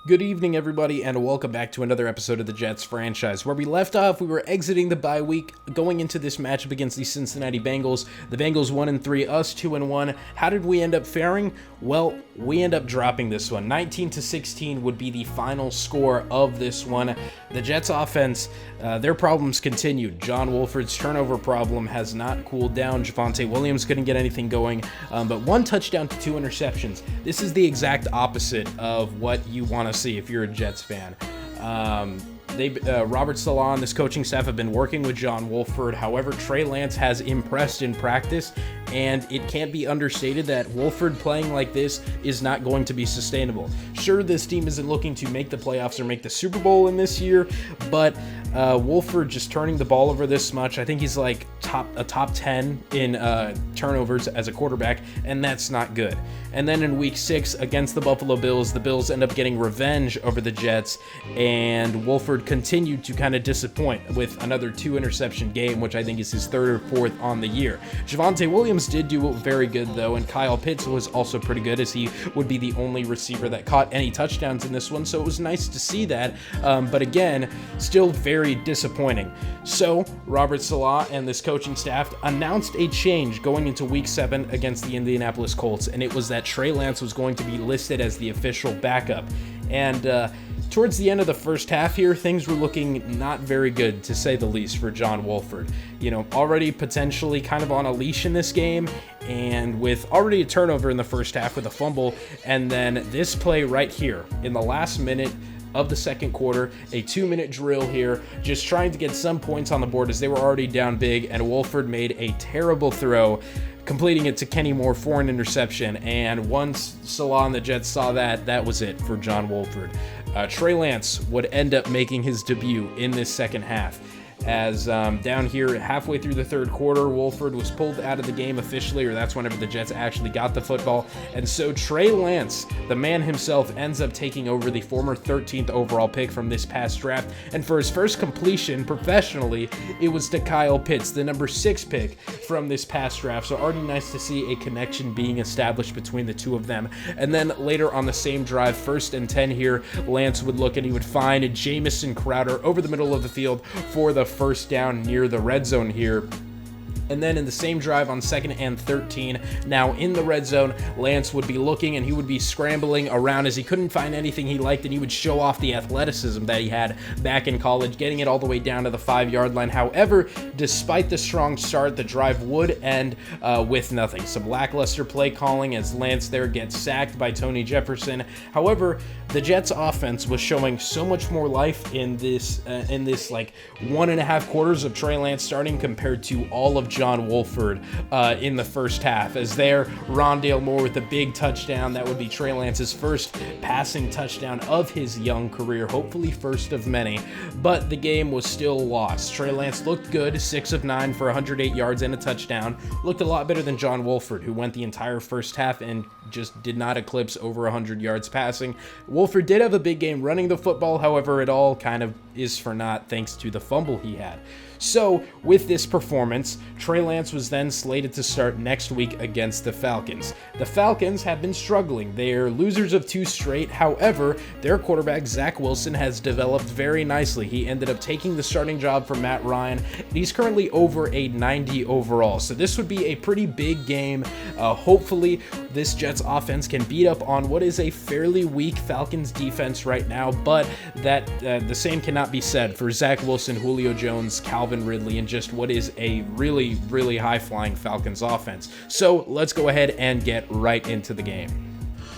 Good evening, everybody, and welcome back to another episode of the Jets franchise. Where we left off, we were exiting the bye week, going into this matchup against the Cincinnati Bengals. The Bengals 1-3, us 2-1. How did we end up faring? Well, we end up dropping this one. 19-16 would be the final score of this one. The Jets offense, their problems continued. John Wolford's turnover problem has not cooled down. Javonte Williams couldn't get anything going, but one touchdown to 2 interceptions. This is the exact opposite of what you want to see if you're a Jets fan. Robert Saleh and this coaching staff have been working with John Wolford. However, Trey Lance has impressed in practice, and it can't be understated that Wolford playing like this is not going to be sustainable. Sure, this team isn't looking to make the playoffs or make the Super Bowl in this year, but Wolford just turning the ball over this much, I think he's like top 10 in turnovers as a quarterback, and that's not good. And then in week 6 against the Buffalo Bills, the Bills end up getting revenge over the Jets, and Wolford continued to kind of disappoint with another 2 interception game, which I think is his 3rd or 4th on the year. Javonte Williams did do very good though, and Kyle Pitts was also pretty good, as he would be the only receiver that caught any touchdowns in this one, so it was nice to see that, but again, still very disappointing. So Robert Saleh and this coaching staff announced a change going into week 7 against the Indianapolis Colts, and it was that Trey Lance was going to be listed as the official backup. And towards the end of the first half here, things were looking not very good, to say the least, for John Wolford. You know, already potentially kind of on a leash in this game, and with already a turnover in the first half with a fumble, and then this play right here in the last minute of the second quarter, a 2-minute drill here, just trying to get some points on the board as they were already down big, and Wolford made a terrible throw, completing it to Kenny Moore for an interception. And once Saleh and the Jets saw that, that was it for John Wolford. Trey Lance would end up making his debut in this second half, as down here halfway through the third quarter, Wolford was pulled out of the game officially, or that's whenever the Jets actually got the football. And so Trey Lance, the man himself, ends up taking over the former 13th overall pick from this past draft. And for his first completion professionally, it was to Kyle Pitts, the number 6 pick from this past draft. So already nice to see a connection being established between the two of them. And then later on the same drive, 1st and 10 here, Lance would look and he would find Jamison Crowder over the middle of the field for the first down near the red zone here. And then in the same drive on 2nd and 13, now in the red zone, Lance would be looking and he would be scrambling around as he couldn't find anything he liked, and he would show off the athleticism that he had back in college, getting it all the way down to the 5-yard line. However, despite the strong start, the drive would end with nothing. Some lackluster play calling as Lance there gets sacked by Tony Jefferson. However, the Jets offense was showing so much more life in this like 1.5 quarters of Trey Lance starting compared to all of John Wolford in the first half, as there Rondale Moore with a big touchdown. That would be Trey Lance's first passing touchdown of his young career, hopefully first of many, but the game was still lost. Trey Lance looked good, 6 of 9 for 108 yards and a touchdown, looked a lot better than John Wolford, who went the entire first half and just did not eclipse over 100 yards passing. Wolford did have a big game running the football, however, it all kind of is for naught thanks to the fumble he had. So, with this performance, Trey Lance was then slated to start next week against the Falcons. The Falcons have been struggling. They're losers of 2 straight. However, their quarterback, Zach Wilson, has developed very nicely. He ended up taking the starting job from Matt Ryan, and he's currently over a 90 overall. So this would be a pretty big game. Hopefully, this Jets offense can beat up on what is a fairly weak Falcons defense right now, but that the same cannot be said for Zach Wilson, Julio Jones, Calvin Ridley, and just what is a really, really high-flying Falcons offense. So let's go ahead and get right into the game.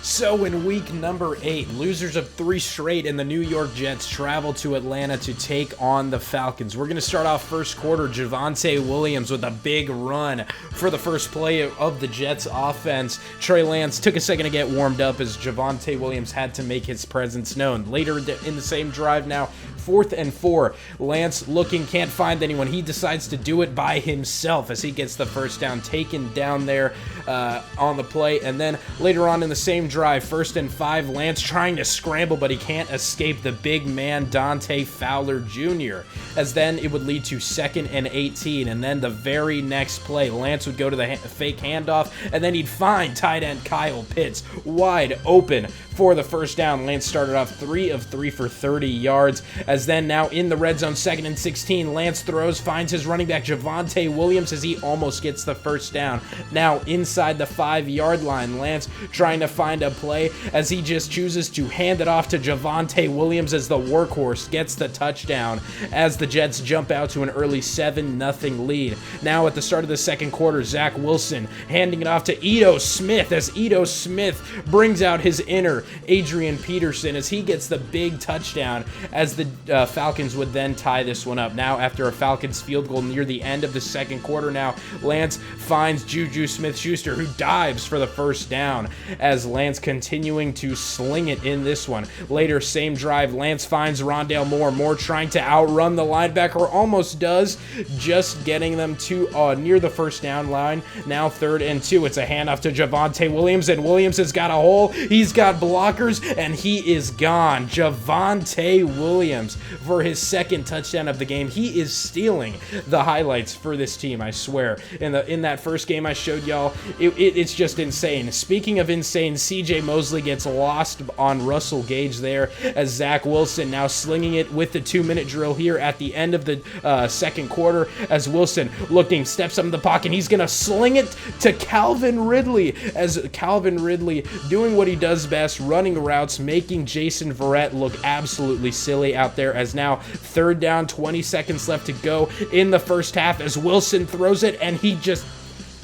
So in week number 8, losers of 3 straight, and the New York Jets travel to Atlanta to take on the Falcons. We're going to start off first quarter, Javonte Williams with a big run for the first play of the Jets offense. Trey Lance took a second to get warmed up as Javonte Williams had to make his presence known. Later in the same drive now, 4th and 4. Lance looking, can't find anyone. He decides to do it by himself as he gets the first down taken down there on the play. And then later on in the same drive, 1st and 5, Lance trying to scramble, but he can't escape the big man Dante Fowler Jr., as then it would lead to 2nd and 18, and then the very next play, Lance would go to the fake handoff, and then he'd find tight end Kyle Pitts wide open for the first down. Lance started off 3 of 3 for 30 yards, as then now in the red zone, 2nd and 16, Lance throws, finds his running back Javonte Williams as he almost gets the first down. Now inside the 5-yard line, Lance trying to find a play as he just chooses to hand it off to Javonte Williams as the workhorse gets the touchdown as the Jets jump out to an early 7-0 lead. Now at the start of the second quarter, Zach Wilson handing it off to Ito Smith as Ito Smith brings out his inner Adrian Peterson as he gets the big touchdown as the Falcons would then tie this one up. Now after a Falcons field goal near the end of the second quarter, now Lance finds Juju Smith-Schuster, who dives for the first down as Lance continuing to sling it in this one. Later, same drive, Lance finds Rondale Moore. Moore trying to outrun the linebacker, almost does, just getting them to near the first down line. Now 3rd and 2. It's a handoff to Javonte Williams, and Williams has got a hole. He's got blockers, and he is gone. Javonte Williams for his 2nd touchdown of the game. He is stealing the highlights for this team, I swear. In that first game I showed y'all, it's just insane. Speaking of insane, CJ Mosley gets lost on Russell Gage there as Zach Wilson now slinging it with the 2-minute drill here at the end of the second quarter as Wilson looking, steps up in the pocket. He's going to sling it to Calvin Ridley as Calvin Ridley doing what he does best, running routes, making Jason Verrett look absolutely silly out there as now 3rd down, 20 seconds left to go in the first half as Wilson throws it and he just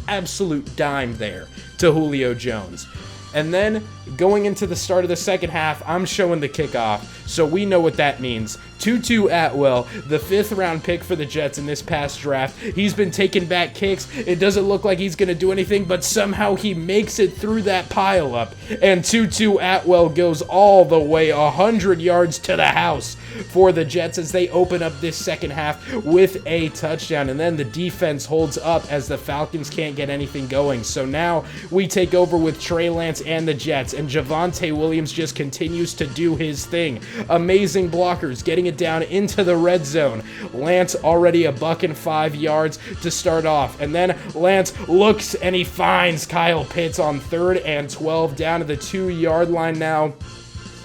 absolute dime there to Julio Jones. And then going into the start of the second half, I'm showing the kickoff, so we know what that means. Tutu Atwell, the 5th-round pick for the Jets in this past draft. He's been taking back kicks. It doesn't look like he's going to do anything, but somehow he makes it through that pileup. And Tutu Atwell goes all the way 100 yards to the house for the Jets as they open up this second half with a touchdown. And then the defense holds up as the Falcons can't get anything going. So now we take over with Trey Lance and the Jets, and Javonte Williams just continues to do his thing. Amazing blockers, getting it down into the red zone. Lance already $105 yards to start off, and then Lance looks and he finds Kyle Pitts on 3rd and 12 down to the 2-yard line now.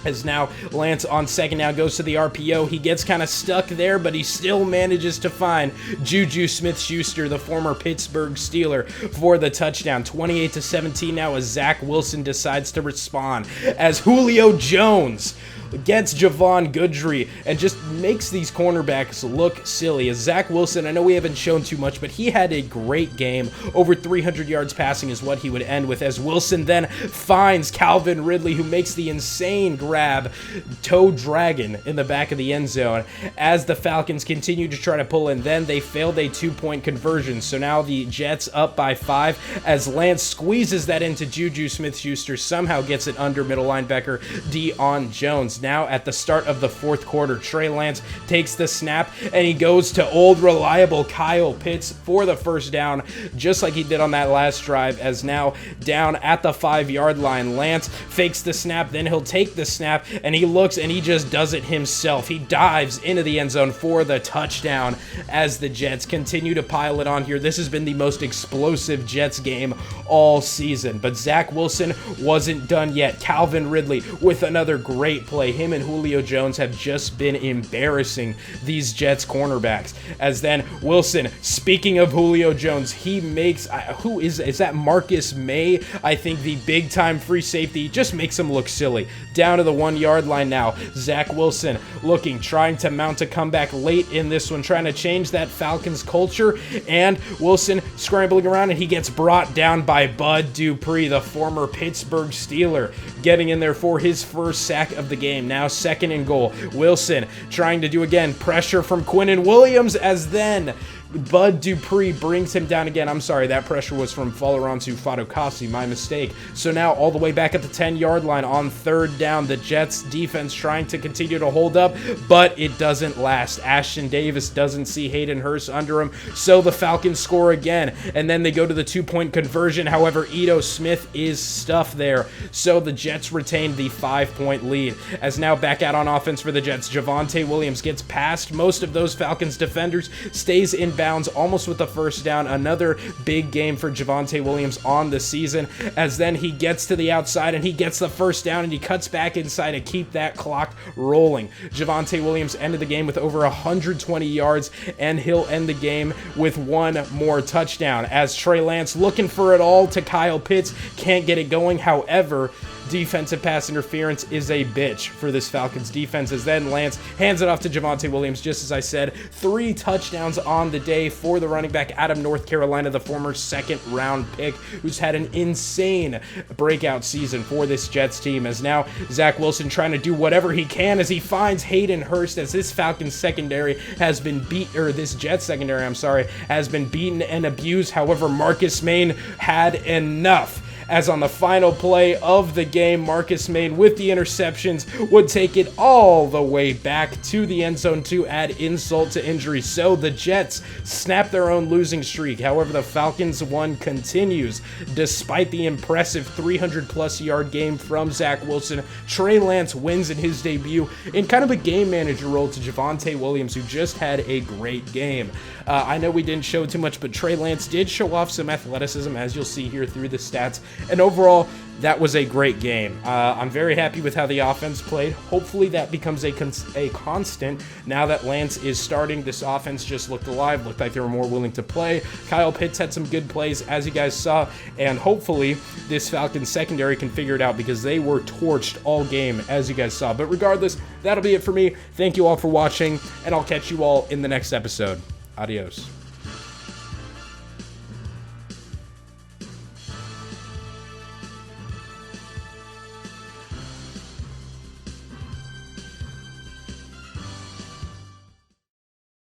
As now Lance on 2nd now goes to the RPO. He gets kind of stuck there, but he still manages to find Juju Smith-Schuster, the former Pittsburgh Steeler, for the touchdown. 28-17 now as Zach Wilson decides to respond as Julio Jones gets Javon Goodry and just makes these cornerbacks look silly. As Zach Wilson, I know we haven't shown too much, but he had a great game. Over 300 yards passing is what he would end with, as Wilson then finds Calvin Ridley, who makes the insane grab, toe dragon in the back of the end zone. As the Falcons continue to try to pull in, then they failed a 2-point conversion. So now the Jets up by 5 as Lance squeezes that into Juju Smith-Schuster, somehow gets it under middle linebacker Deion Jones. Now at the start of the 4th quarter, Trey Lance takes the snap and he goes to old reliable Kyle Pitts for the first down, just like he did on that last drive. As now down at the 5-yard line, Lance fakes the snap, then he'll take the snap and he looks and he just does it himself. He dives into the end zone for the touchdown as the Jets continue to pile it on here. This has been the most explosive Jets game all season, but Zach Wilson wasn't done yet. Calvin Ridley with another great play. Him and Julio Jones have just been embarrassing these Jets cornerbacks. As then Wilson, speaking of Julio Jones, he makes, is that Marcus May? I think the big time free safety just makes him look silly. Down to the 1-yard line now. Zach Wilson looking, trying to mount a comeback late in this one, trying to change that Falcons culture, and Wilson scrambling around and he gets brought down by Bud Dupree, the former Pittsburgh Steeler, getting in there for his first sack of the game. Now 2nd and goal. Wilson trying to do again pressure from Quinnen Williams as then Bud Dupree brings him down again. I'm sorry, that pressure was from Folaronsu Fadokasi, my mistake. So now all the way back at the 10-yard line on 3rd down, the Jets defense trying to continue to hold up, but it doesn't last. Ashton Davis doesn't see Hayden Hurst under him, so the Falcons score again, and then they go to the 2-point conversion. However, Ito Smith is stuffed there, so the Jets retain the 5-point lead. As now back out on offense for the Jets, Javonte Williams gets past most of those Falcons defenders, stays in bounds almost with the 1st down. Another big game for Javonte Williams on the season, as then he gets to the outside and he gets the 1st down and he cuts back inside to keep that clock rolling. Javonte Williams ended the game with over 120 yards, and he'll end the game with 1 more touchdown, as Trey Lance looking for it all to Kyle Pitts, can't get it going. However, defensive pass interference is a bitch for this Falcons defense, as then Lance hands it off to Javonte Williams. Just as I said, 3 touchdowns on the day for the running back out of North Carolina, the former 2nd-round pick, who's had an insane breakout season for this Jets team, as now Zach Wilson trying to do whatever he can as he finds Hayden Hurst, as this Falcons secondary has been this Jets secondary, has been beaten and abused. However, Marcus Maine had enough, as on the final play of the game, Marcus Maine with the interceptions would take it all the way back to the end zone to add insult to injury. So the Jets snap their own losing streak. However, the Falcons one continues despite the impressive 300-plus yard game from Zach Wilson. Trey Lance wins in his debut in kind of a game manager role to Javonte Williams, who just had a great game. I know we didn't show too much, but Trey Lance did show off some athleticism, as you'll see here through the stats. And overall, that was a great game. I'm very happy with how the offense played. Hopefully that becomes a constant now that Lance is starting. This offense just looked alive, looked like they were more willing to play. Kyle Pitts had some good plays, as you guys saw, and hopefully this Falcons secondary can figure it out, because they were torched all game, as you guys saw. But regardless, that'll be it for me. Thank you all for watching, and I'll catch you all in the next episode. Adios.